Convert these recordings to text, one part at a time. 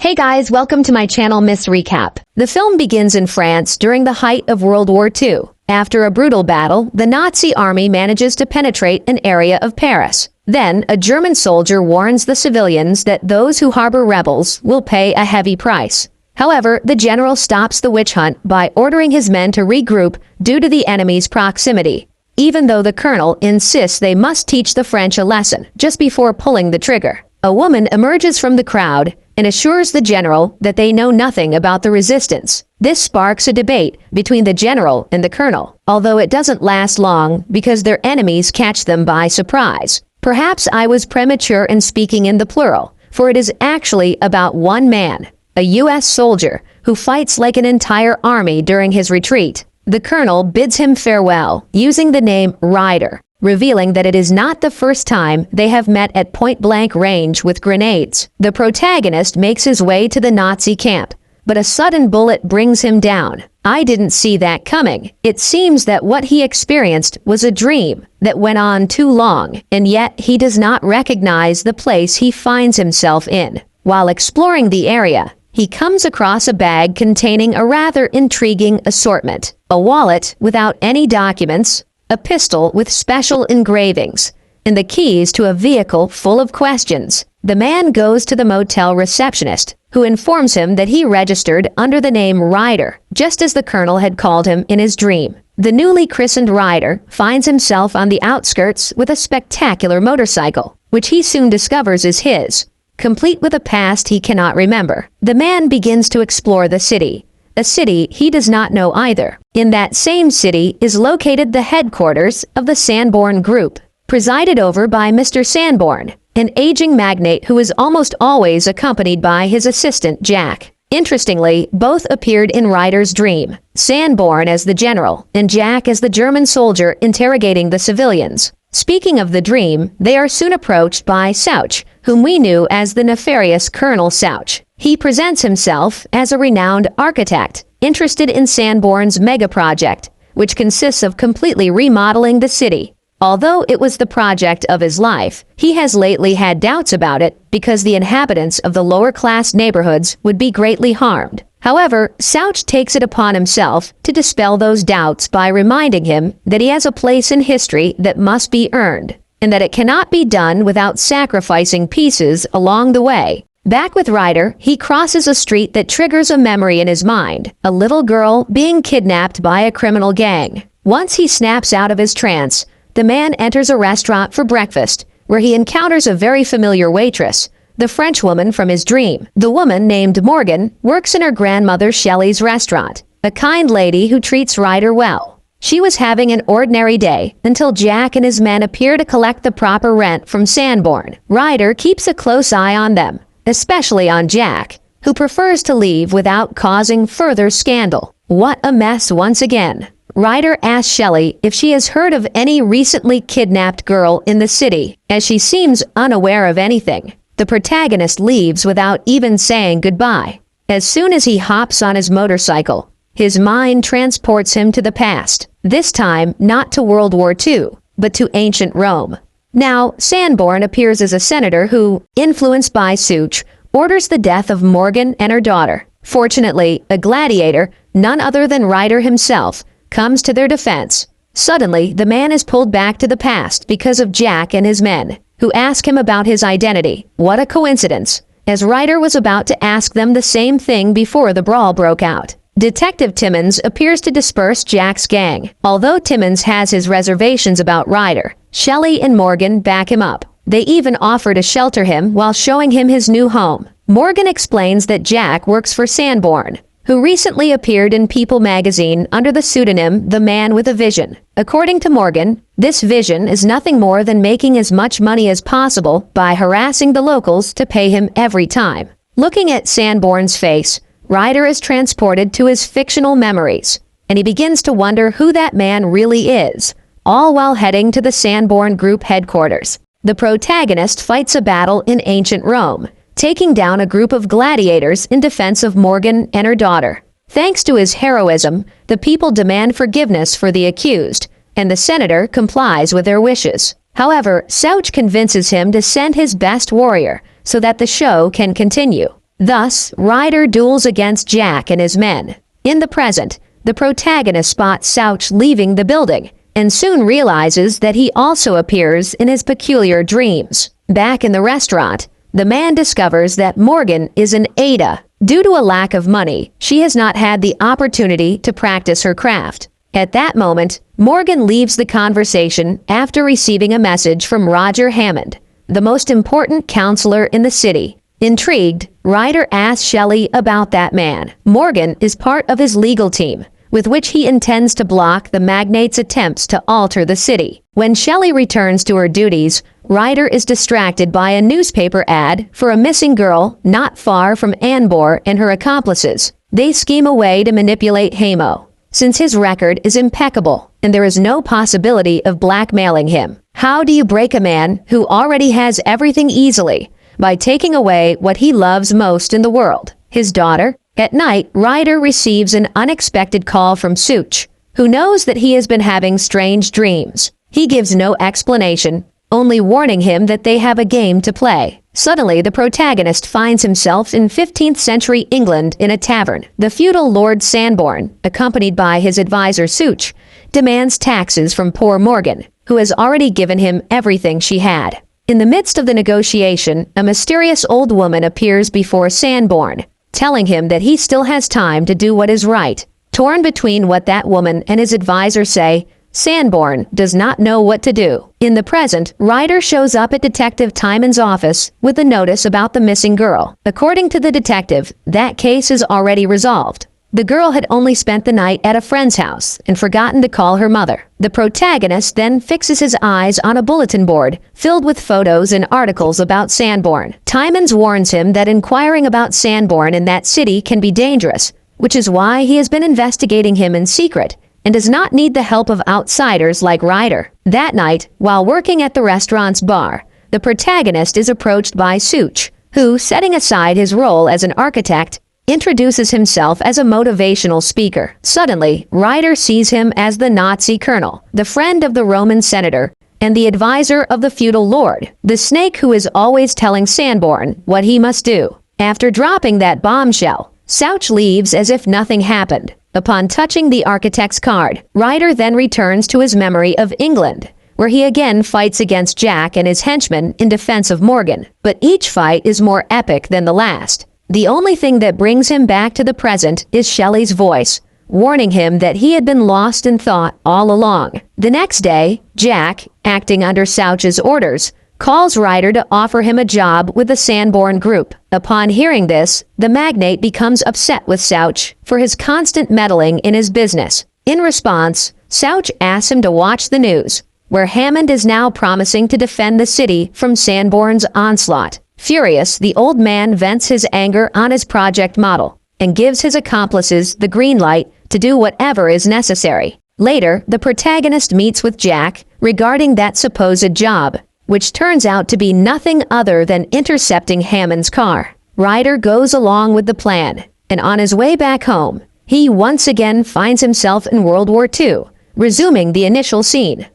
Hey guys, welcome to my channel Miss Recap. The film begins in France during the height of World War II. After a brutal battle, the Nazi army manages to penetrate an area of Paris. Then, a German soldier warns the civilians that those who harbor rebels will pay a heavy price. However, the general stops the witch hunt by ordering his men to regroup due to the enemy's proximity, even though the colonel insists they must teach the French a lesson just before pulling the trigger. A woman emerges from the crowd and assures the general that they know nothing about the resistance. This sparks a debate between the general and the colonel, although it doesn't last long because their enemies catch them by surprise. Perhaps I was premature in speaking in the plural, for it is actually about one man, a U.S. soldier, who fights like an entire army during his retreat. The colonel bids him farewell, using the name Ryder, revealing that it is not the first time they have met at point-blank range with grenades. The protagonist makes his way to the Nazi camp, but a sudden bullet brings him down. I didn't see that coming. It seems that what he experienced was a dream that went on too long, and yet he does not recognize the place he finds himself in. While exploring the area, he comes across a bag containing a rather intriguing assortment: a wallet without any documents, a pistol with special engravings, and the keys to a vehicle full of questions. The man goes to the motel receptionist, who informs him that he registered under the name Ryder, just as the colonel had called him in his dream. The newly christened Ryder finds himself on the outskirts with a spectacular motorcycle, which he soon discovers is his, complete with a past he cannot remember. The man begins to explore the city, a city he does not know either. In that same city is located the headquarters of the Sanborn Group, presided over by Mr. Sanborn, an aging magnate who is almost always accompanied by his assistant Jack. Interestingly, both appeared in Ryder's dream, Sanborn as the general and Jack as the German soldier interrogating the civilians. Speaking of the dream, they are soon approached by Souch, whom we knew as the nefarious Colonel Souch. He presents himself as a renowned architect, interested in Sanborn's mega project, which consists of completely remodeling the city. Although it was the project of his life, he has lately had doubts about it because the inhabitants of the lower-class neighborhoods would be greatly harmed. However, Souch takes it upon himself to dispel those doubts by reminding him that he has a place in history that must be earned, and that it cannot be done without sacrificing pieces along the way. Back with Ryder, he crosses a street that triggers a memory in his mind: a little girl being kidnapped by a criminal gang. Once he snaps out of his trance, the man enters a restaurant for breakfast, where he encounters a very familiar waitress, the Frenchwoman from his dream. The woman, named Morgan, works in her grandmother Shelley's restaurant, a kind lady who treats Ryder well. She was having an ordinary day until Jack and his men appear to collect the proper rent from Sanborn. Ryder keeps a close eye on them, especially on Jack, who prefers to leave without causing further scandal. What a mess once again. Ryder asks Shelley if she has heard of any recently kidnapped girl in the city, as she seems unaware of anything. The protagonist leaves without even saying goodbye. As soon as he hops on his motorcycle, his mind transports him to the past, this time not to World War II, but to ancient Rome. Now, Sanborn appears as a senator who, influenced by Souch, orders the death of Morgan and her daughter. Fortunately, a gladiator, none other than Ryder himself, comes to their defense. Suddenly, the man is pulled back to the past because of Jack and his men, who ask him about his identity. What a coincidence, as Ryder was about to ask them the same thing before the brawl broke out. Detective Timmons appears to disperse Jack's gang. Although Timmons has his reservations about Ryder, Shelley and Morgan back him up. They even offer to shelter him while showing him his new home. Morgan explains that Jack works for Sanborn, who recently appeared in People magazine under the pseudonym The Man with a Vision. According to Morgan, this vision is nothing more than making as much money as possible by harassing the locals to pay him every time. Looking at Sanborn's face, Ryder is transported to his fictional memories, and he begins to wonder who that man really is, all while heading to the Sanborn Group headquarters. The protagonist fights a battle in ancient Rome, taking down a group of gladiators in defense of Morgan and her daughter. Thanks to his heroism, the people demand forgiveness for the accused, and the senator complies with their wishes. However, Souch convinces him to send his best warrior so that the show can continue. Thus, Ryder duels against Jack and his men. In the present, the protagonist spots Souch leaving the building and soon realizes that he also appears in his peculiar dreams. Back in the restaurant, the man discovers that Morgan is an Ada. Due to a lack of money, she has not had the opportunity to practice her craft. At that moment, Morgan leaves the conversation after receiving a message from Roger Hammond, the most important counselor in the city. Intrigued, Ryder asks Shelley about that man. Morgan is part of his legal team, with which he intends to block the magnate's attempts to alter the city. When Shelley returns to her duties, Ryder is distracted by a newspaper ad for a missing girl not far from Anbor and her accomplices. They scheme a way to manipulate Hamo, since his record is impeccable and there is no possibility of blackmailing him. How do you break a man who already has everything easily? By taking away what he loves most in the world, his daughter. At night, Ryder receives an unexpected call from Souch, who knows that he has been having strange dreams. He gives no explanation, only warning him that they have a game to play. Suddenly, the protagonist finds himself in 15th century England in a tavern. The feudal Lord Sanborn, accompanied by his advisor Souch, demands taxes from poor Morgan, who has already given him everything she had. In the midst of the negotiation, a mysterious old woman appears before Sanborn, telling him that he still has time to do what is right. Torn between what that woman and his advisor say, Sanborn does not know what to do. In the present, Ryder shows up at Detective Timon's office with a notice about the missing girl. According to the detective, that case is already resolved. The girl had only spent the night at a friend's house and forgotten to call her mother. The protagonist then fixes his eyes on a bulletin board filled with photos and articles about Sanborn. Timons warns him that inquiring about Sanborn in that city can be dangerous, which is why he has been investigating him in secret and does not need the help of outsiders like Ryder. That night, while working at the restaurant's bar, the protagonist is approached by Souch, who, setting aside his role as an architect, introduces himself as a motivational speaker. Suddenly, Ryder sees him as the Nazi colonel, the friend of the Roman senator, and the advisor of the feudal lord, the snake who is always telling Sanborn what he must do. After dropping that bombshell, Souch leaves as if nothing happened. Upon touching the architect's card, Ryder then returns to his memory of England, where he again fights against Jack and his henchmen in defense of Morgan. But each fight is more epic than the last. The only thing that brings him back to the present is Shelley's voice, warning him that he had been lost in thought all along. The next day, Jack, acting under Souch's orders, calls Ryder to offer him a job with the Sanborn group. Upon hearing this, the magnate becomes upset with Souch for his constant meddling in his business. In response, Souch asks him to watch the news, where Hammond is now promising to defend the city from Sanborn's onslaught. Furious, the old man vents his anger on his project model and gives his accomplices the green light to do whatever is necessary. Later, the protagonist meets with Jack regarding that supposed job, which turns out to be nothing other than intercepting Hammond's car. Ryder goes along with the plan, and on his way back home, he once again finds himself in World War II, resuming the initial scene.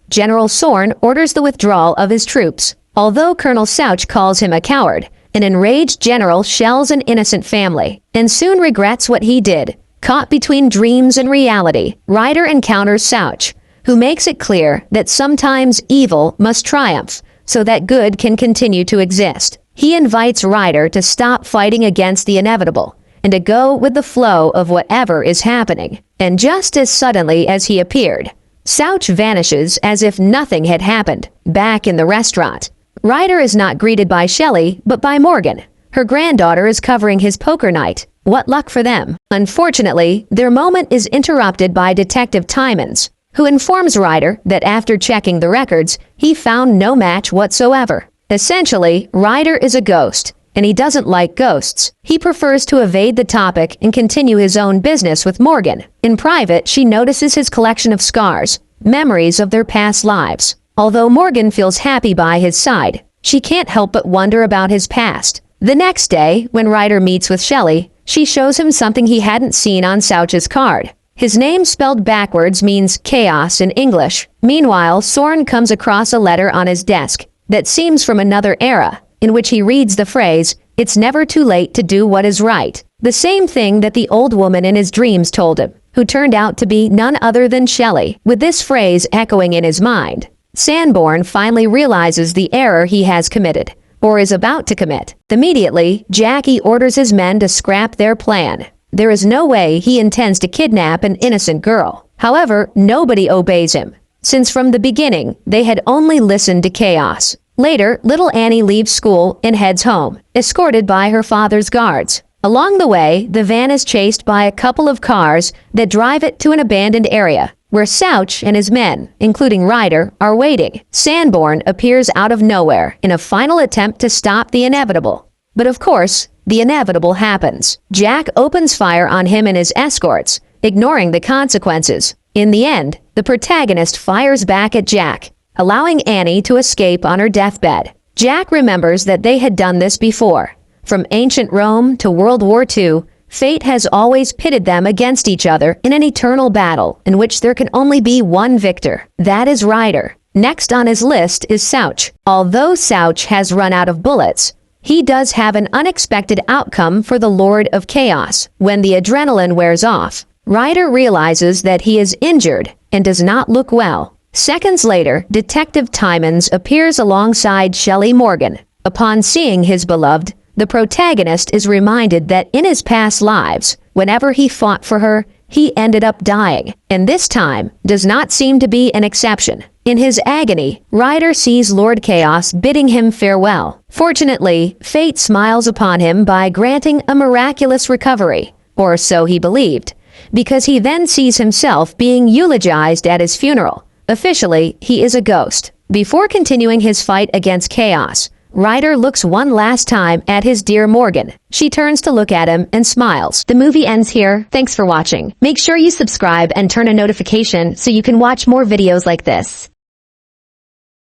General Sorn orders the withdrawal of his troops. Although Colonel Souch calls him a coward, an enraged general shells an innocent family and soon regrets what he did. Caught between dreams and reality, Ryder encounters Souch, who makes it clear that sometimes evil must triumph so that good can continue to exist. He invites Ryder to stop fighting against the inevitable and to go with the flow of whatever is happening. And just as suddenly as he appeared, Souch vanishes as if nothing had happened. Back in the restaurant, Ryder is not greeted by Shelley, but by Morgan. Her granddaughter is covering his poker night. What luck for them. Unfortunately, their moment is interrupted by Detective Timons, who informs Ryder that after checking the records, he found no match whatsoever. Essentially, Ryder is a ghost, and he doesn't like ghosts. He prefers to evade the topic and continue his own business with Morgan. In private, she notices his collection of scars, memories of their past lives. Although Morgan feels happy by his side, she can't help but wonder about his past. The next day, when Ryder meets with Shelley, she shows him something he hadn't seen on Souch's card. His name spelled backwards means chaos in English. Meanwhile, Sorn comes across a letter on his desk that seems from another era, in which he reads the phrase, It's never too late to do what is right. The same thing that the old woman in his dreams told him, who turned out to be none other than Shelley. With this phrase echoing in his mind, Sanborn finally realizes the error he has committed, or is about to commit. Immediately, Jackie orders his men to scrap their plan. There is no way he intends to kidnap an innocent girl. However, nobody obeys him, since from the beginning, they had only listened to chaos. Later, little Annie leaves school and heads home, escorted by her father's guards. Along the way, the van is chased by a couple of cars that drive it to an abandoned area, where Souch and his men, including Ryder, are waiting. Sanborn appears out of nowhere in a final attempt to stop the inevitable. But of course, the inevitable happens. Jack opens fire on him and his escorts, ignoring the consequences. In the end, the protagonist fires back at Jack, allowing Annie to escape on her deathbed. Jack remembers that they had done this before. From ancient Rome to World War II, fate has always pitted them against each other in an eternal battle in which there can only be one victor. That is Ryder. Next on his list is Souch. Although Souch has run out of bullets, he does have an unexpected outcome for the Lord of Chaos. When the adrenaline wears off, Ryder realizes that he is injured and does not look well. Seconds later, Detective Tymons appears alongside Shelley Morgan. Upon seeing his beloved, the protagonist is reminded that in his past lives, whenever he fought for her, he ended up dying, and this time does not seem to be an exception. In his agony, Ryder sees Lord Chaos bidding him farewell. Fortunately, fate smiles upon him by granting a miraculous recovery, or so he believed, because he then sees himself being eulogized at his funeral. Officially, he is a ghost. Before continuing his fight against Chaos, Ryder looks one last time at his dear Morgan. She turns to look at him and smiles. The movie ends here. Thanks for watching. Make sure you subscribe and turn on notification so you can watch more videos like this.